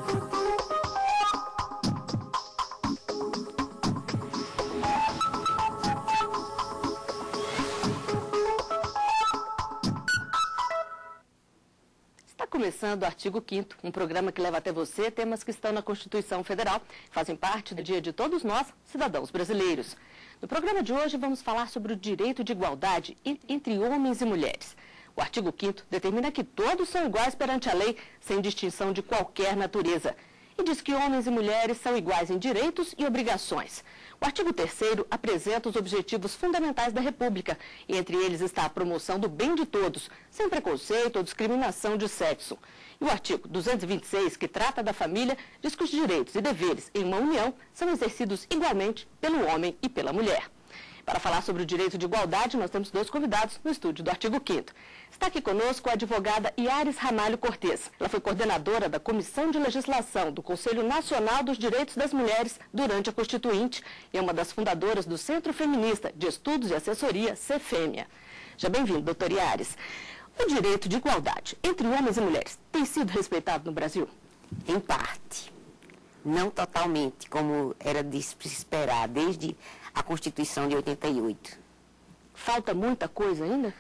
Está começando o Artigo 5º, um programa que leva até você temas que estão na Constituição Federal, fazem parte do dia de todos nós, cidadãos brasileiros. No programa de hoje vamos falar sobre o direito de igualdade entre homens e mulheres. O artigo 5º determina que todos são iguais perante a lei, sem distinção de qualquer natureza. E diz que homens e mulheres são iguais em direitos e obrigações. O artigo 3º apresenta os objetivos fundamentais da República, e entre eles está a promoção do bem de todos, sem preconceito ou discriminação de sexo. E o artigo 226, que trata da família, diz que os direitos e deveres em uma união são exercidos igualmente pelo homem e pela mulher. Para falar sobre o direito de igualdade, nós temos dois convidados no estúdio do Artigo 5º. Está aqui conosco a advogada Yaris Ramalho Cortes. Ela foi coordenadora da Comissão de Legislação do Conselho Nacional dos Direitos das Mulheres durante a Constituinte e é uma das fundadoras do Centro Feminista de Estudos e Assessoria, CEFEMIA. Já bem-vindo, doutora Yaris. O direito de igualdade entre homens e mulheres tem sido respeitado no Brasil? Em parte. Não totalmente, como era de se esperar desde a Constituição de 88. Falta muita coisa ainda?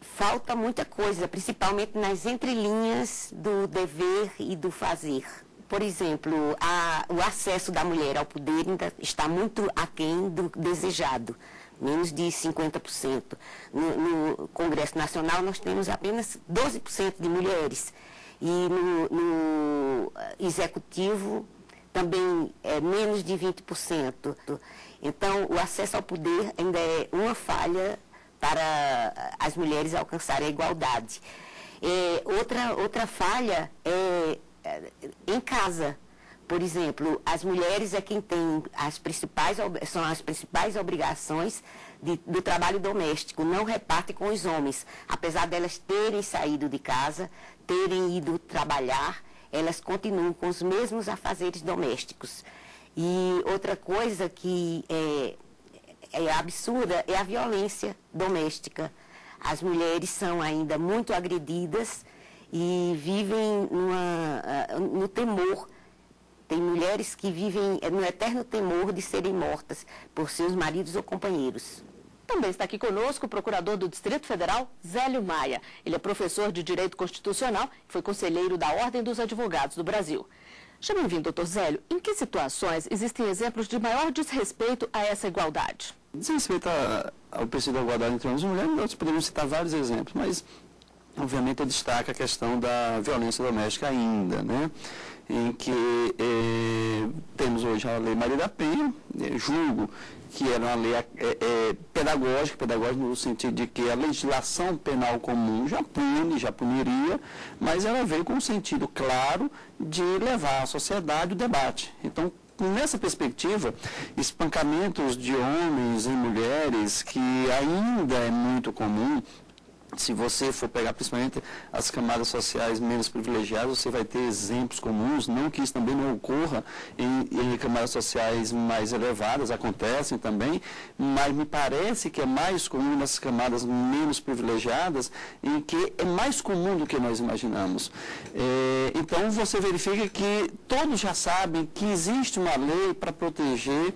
Falta muita coisa, principalmente nas entrelinhas do dever e do fazer. Por exemplo, o acesso da mulher ao poder ainda está muito aquém do desejado, menos de 50%. No Congresso Nacional nós temos apenas 12% de mulheres e no Executivo também é menos de 20%. Então, o acesso ao poder ainda é uma falha para as mulheres alcançarem a igualdade. Outra falha é em casa. Por exemplo, as mulheres é quem tem são as principais obrigações do trabalho doméstico, não repartem com os homens. Apesar delas terem saído de casa, terem ido trabalhar, elas continuam com os mesmos afazeres domésticos. E outra coisa que é absurda é a violência doméstica. As mulheres são ainda muito agredidas e vivem no temor. Tem mulheres que vivem no eterno temor de serem mortas por seus maridos ou companheiros. Também está aqui conosco o procurador do Distrito Federal, Zélio Maia. Ele é professor de Direito Constitucional e foi conselheiro da Ordem dos Advogados do Brasil. Já bem-vindo, doutor Zélio. Em que situações existem exemplos de maior desrespeito a essa igualdade? Desrespeito ao princípio da igualdade entre homens e mulheres, nós poderíamos citar vários exemplos, mas, obviamente, eu destaco a questão da violência doméstica ainda, né? Em que temos hoje a Lei Maria da Penha, julgo que era uma lei pedagógica no sentido de que a legislação penal comum já puniria, mas ela veio com um sentido claro de levar à sociedade o debate. Então, nessa perspectiva, espancamentos de homens e mulheres, que ainda é muito comum, se você for pegar principalmente as camadas sociais menos privilegiadas, você vai ter exemplos comuns, não que isso também não ocorra em camadas sociais mais elevadas, acontecem também, mas me parece que é mais comum nas camadas menos privilegiadas, em que é mais comum do que nós imaginamos. Então, você verifica que todos já sabem que existe uma lei para proteger,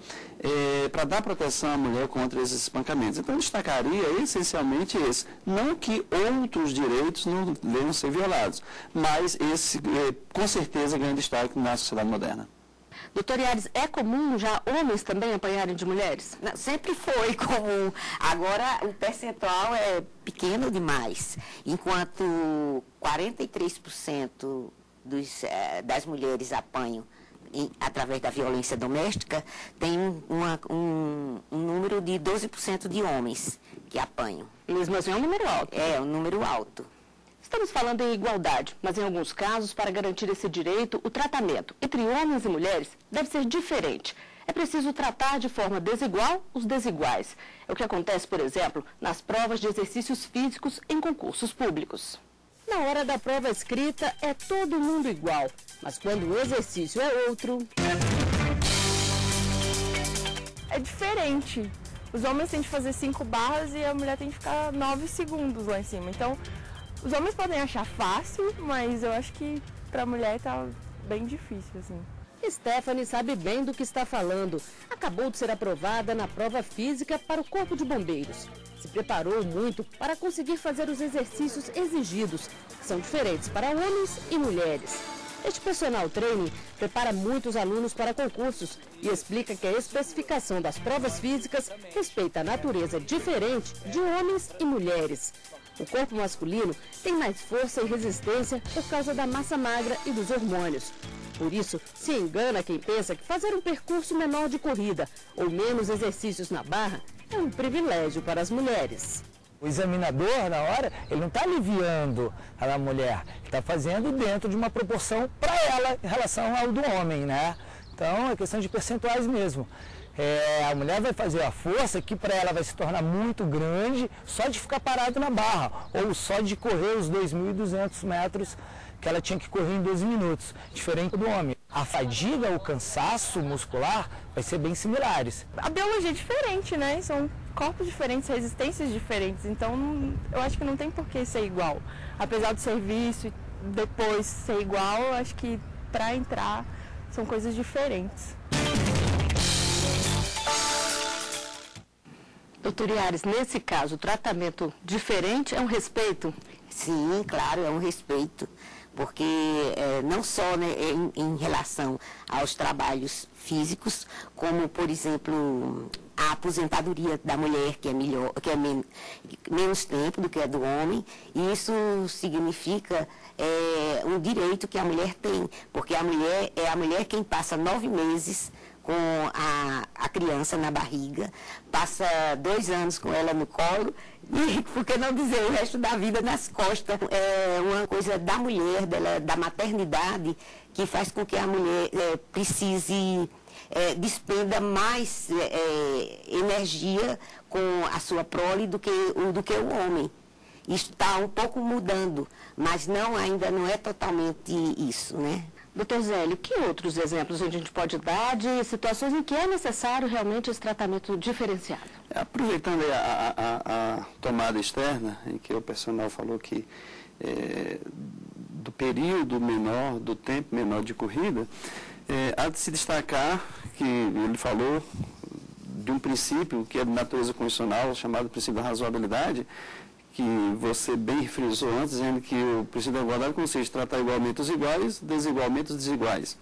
para dar proteção à mulher contra esses espancamentos. Então, eu destacaria essencialmente esse. Não que outros direitos não devem ser violados, mas esse, com certeza, ganha destaque na sociedade moderna. Doutor Yaris, é comum já homens também apanharem de mulheres? Não, sempre foi comum. Agora, o percentual é pequeno demais. Enquanto 43% das mulheres apanham através da violência doméstica, tem um número de 12% de homens que apanham. Mesmo assim é um número alto. É um número alto. Estamos falando em igualdade, mas em alguns casos, para garantir esse direito, o tratamento entre homens e mulheres deve ser diferente. É preciso tratar de forma desigual os desiguais. É o que acontece, por exemplo, nas provas de exercícios físicos em concursos públicos. Na hora da prova escrita, é todo mundo igual, mas quando o exercício é outro... É diferente. Os homens têm de fazer 5 barras e a mulher tem de ficar 9 segundos lá em cima. Então, os homens podem achar fácil, mas eu acho que para a mulher tá bem difícil, assim. Stephanie sabe bem do que está falando. Acabou de ser aprovada na prova física para o Corpo de Bombeiros. Se preparou muito para conseguir fazer os exercícios exigidos, que são diferentes para homens e mulheres. Este personal training prepara muitos alunos para concursos e explica que a especificação das provas físicas respeita a natureza diferente de homens e mulheres. O corpo masculino tem mais força e resistência por causa da massa magra e dos hormônios. Por isso, se engana quem pensa que fazer um percurso menor de corrida ou menos exercícios na barra é um privilégio para as mulheres. O examinador, na hora, ele não está aliviando a mulher, ele está fazendo dentro de uma proporção para ela em relação ao do homem, né? Então, é questão de percentuais mesmo. A mulher vai fazer a força que para ela vai se tornar muito grande só de ficar parado na barra, ou só de correr os 2.200 metros que ela tinha que correr em 12 minutos, diferente do homem. A fadiga, o cansaço muscular vai ser bem similares. A biologia é diferente, né? São corpos diferentes, resistências diferentes, então eu acho que não tem por que ser igual. Apesar do serviço e depois ser igual, eu acho que para entrar são coisas diferentes. Doutor Yaris, nesse caso, o tratamento diferente é um respeito? Sim, claro, é um respeito, porque não só, né, em relação aos trabalhos físicos, como, por exemplo, a aposentadoria da mulher, que é melhor, que é menos tempo do que a do homem, e isso significa um direito que a mulher tem, porque a mulher é a mulher quem passa 9 meses com a criança na barriga, passa 2 anos com ela no colo, e por que não dizer o resto da vida nas costas? É uma coisa da mulher, da maternidade, que faz com que a mulher precise, despenda mais energia com a sua prole do que o homem. Isso está um pouco mudando, mas ainda não é totalmente isso, né? Doutor Zélio, que outros exemplos a gente pode dar de situações em que é necessário realmente esse tratamento diferenciado? Aproveitando a tomada externa, em que o personal falou que do período menor, do tempo menor de corrida, há de se destacar que ele falou de um princípio que é de natureza constitucional, chamado princípio da razoabilidade, que você bem frisou antes, dizendo que o princípio da igualdade consiste em tratar igualmente os iguais, desigualmente os desiguais.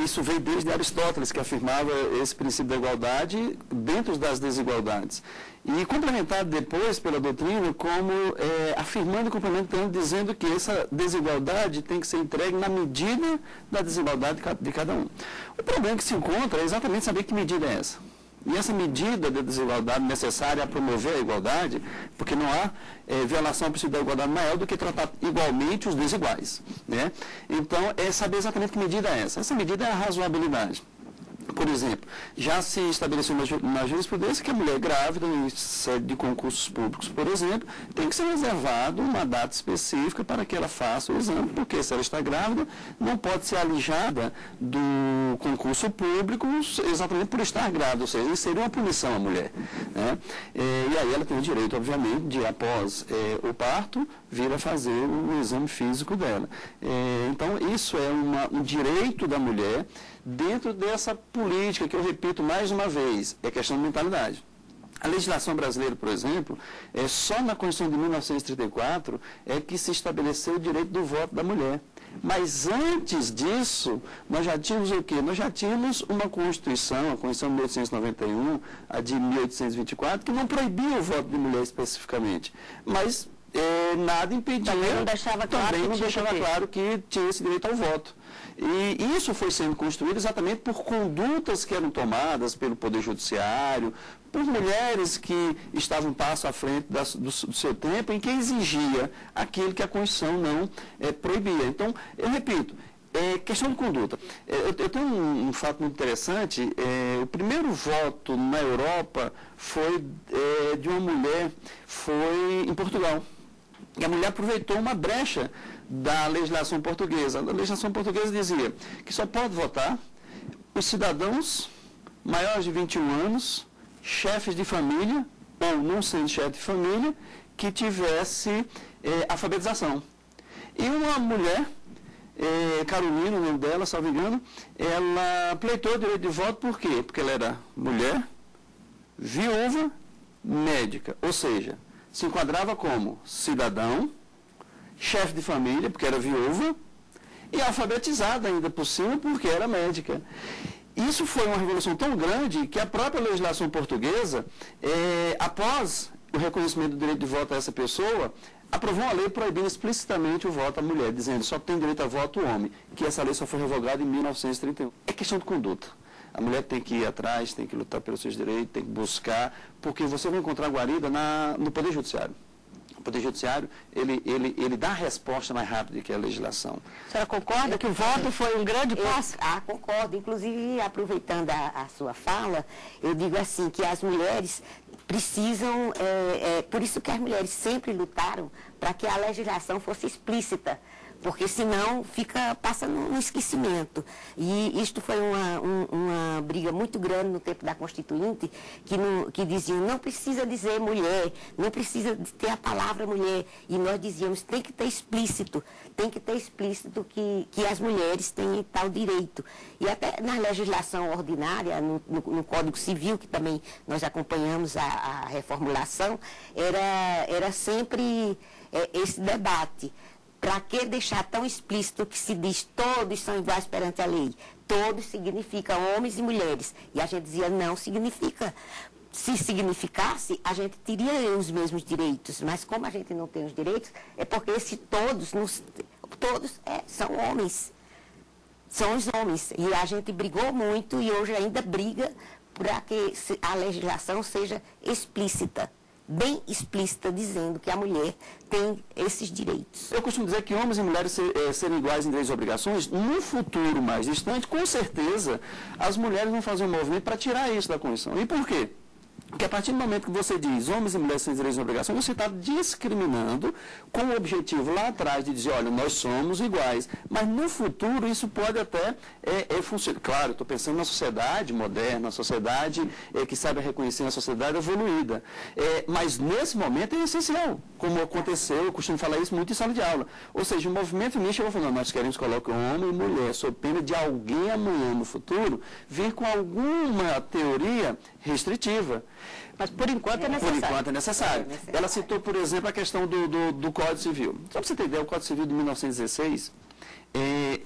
Isso veio desde Aristóteles, que afirmava esse princípio da igualdade dentro das desigualdades. E complementado depois pela doutrina, como afirmando e complementando, dizendo que essa desigualdade tem que ser entregue na medida da desigualdade de cada um. O problema que se encontra é exatamente saber que medida é essa. E essa medida de desigualdade necessária a promover a igualdade, porque não há violação ao princípio da igualdade maior do que tratar igualmente os desiguais, né? Então, é saber exatamente que medida é essa. Essa medida é a razoabilidade. Por exemplo, já se estabeleceu na jurisprudência que a mulher grávida, em sede de concursos públicos, por exemplo, tem que ser reservado uma data específica para que ela faça o exame, porque se ela está grávida, não pode ser alijada do concurso público exatamente por estar grávida, ou seja, isso seria uma punição à mulher, né? E aí ela tem o direito, obviamente, de após o parto, vir a fazer o exame físico dela. Então, isso é um direito da mulher dentro dessa política que eu repito mais uma vez, é questão de mentalidade. A legislação brasileira, por exemplo, só na Constituição de 1934 é que se estabeleceu o direito do voto da mulher. Mas antes disso, nós já tínhamos o quê? Nós já tínhamos uma Constituição, a Constituição de 1891, a de 1824, que não proibia o voto de mulher especificamente. Mas nada impedia, também não deixava claro que tinha esse direito ao voto. E isso foi sendo construído exatamente por condutas que eram tomadas pelo Poder Judiciário, por mulheres que estavam um passo à frente do seu tempo, em que exigia aquilo que a Constituição não proibia. Então, eu repito, questão de conduta. Eu tenho um fato muito interessante. O primeiro voto na Europa foi de uma mulher, foi em Portugal. E a mulher aproveitou uma brecha da legislação portuguesa. A legislação portuguesa dizia que só pode votar os cidadãos maiores de 21 anos, chefes de família, ou não sendo chefe de família, que tivesse alfabetização. E uma mulher Carolina, o nome dela, salvo engano, ela pleitou o direito de voto por quê? Porque ela era mulher, viúva, médica, ou seja, se enquadrava como cidadão, chefe de família, porque era viúva, e alfabetizada ainda por cima, porque era médica. Isso foi uma revolução tão grande que a própria legislação portuguesa, após o reconhecimento do direito de voto a essa pessoa, aprovou uma lei proibindo explicitamente o voto à mulher, dizendo só tem direito a voto o homem, que essa lei só foi revogada em 1931. É questão de conduta. A mulher tem que ir atrás, tem que lutar pelos seus direitos, tem que buscar, porque você vai encontrar guarida no Poder Judiciário. O Poder Judiciário, ele dá a resposta mais rápida que a legislação. A senhora concorda que o voto foi um grande passo? Concordo. Inclusive, aproveitando a sua fala, eu digo assim, que as mulheres precisam, por isso que as mulheres sempre lutaram para que a legislação fosse explícita, porque senão passa no esquecimento. E isto foi uma briga muito grande no tempo da Constituinte, que diziam, não precisa dizer mulher, não precisa ter a palavra mulher. E nós dizíamos, tem que ter explícito que as mulheres têm tal direito. E até na legislação ordinária, no Código Civil, que também nós acompanhamos a reformulação, era sempre esse debate. Para que deixar tão explícito que se diz todos são iguais perante a lei? Todos significa homens e mulheres. E a gente dizia, não significa. Se significasse, a gente teria os mesmos direitos. Mas como a gente não tem os direitos, é porque todos são homens. São os homens. E a gente brigou muito e hoje ainda briga para que a legislação seja explícita. Bem explícita, dizendo que a mulher tem esses direitos. Eu costumo dizer que homens e mulheres serem iguais em direitos e obrigações, no futuro mais distante, com certeza, as mulheres vão fazer um movimento para tirar isso da Constituição. E por quê? Porque a partir do momento que você diz homens e mulheres têm direitos e obrigações, você está discriminando com o objetivo lá atrás de dizer, olha, nós somos iguais. Mas no futuro isso pode até funcionar. Claro, estou pensando na sociedade moderna, na sociedade que sabe reconhecer, na sociedade evoluída. Mas nesse momento é essencial, como aconteceu, eu costumo falar isso muito em sala de aula. Ou seja, o movimento feminista chegou falando, nós queremos colocar homem e mulher, sob pena de alguém amanhã no futuro vir com alguma teoria restritiva. Mas por enquanto é necessário. Por enquanto é necessário. Ela citou, por exemplo, a questão do Código Civil. Só para você ter ideia, o Código Civil de 1916,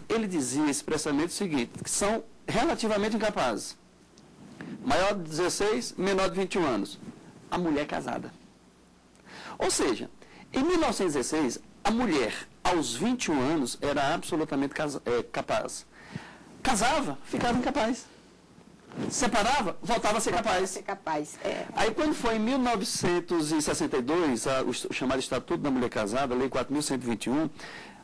ele dizia expressamente o seguinte, que são relativamente incapazes. Maior de 16, menor de 21 anos. A mulher casada. Ou seja, em 1916, a mulher, aos 21 anos, era absolutamente capaz. Casava, ficava incapaz. Separava, voltava a ser capaz. Aí quando foi em 1962, o chamado Estatuto da Mulher Casada, a Lei 4.121,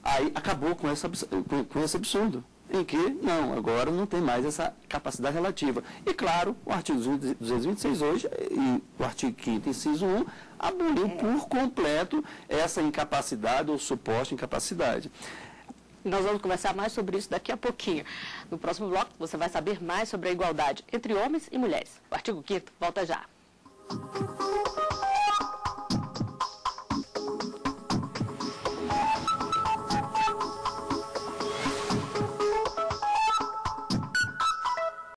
aí acabou com esse absurdo, em que, não, agora não tem mais essa capacidade relativa. E claro, o artigo 226 hoje, e o artigo 5º, inciso 1, aboliu por completo essa incapacidade ou suposta incapacidade. Nós vamos conversar mais sobre isso daqui a pouquinho. No próximo bloco, você vai saber mais sobre a igualdade entre homens e mulheres. O artigo 5º volta já.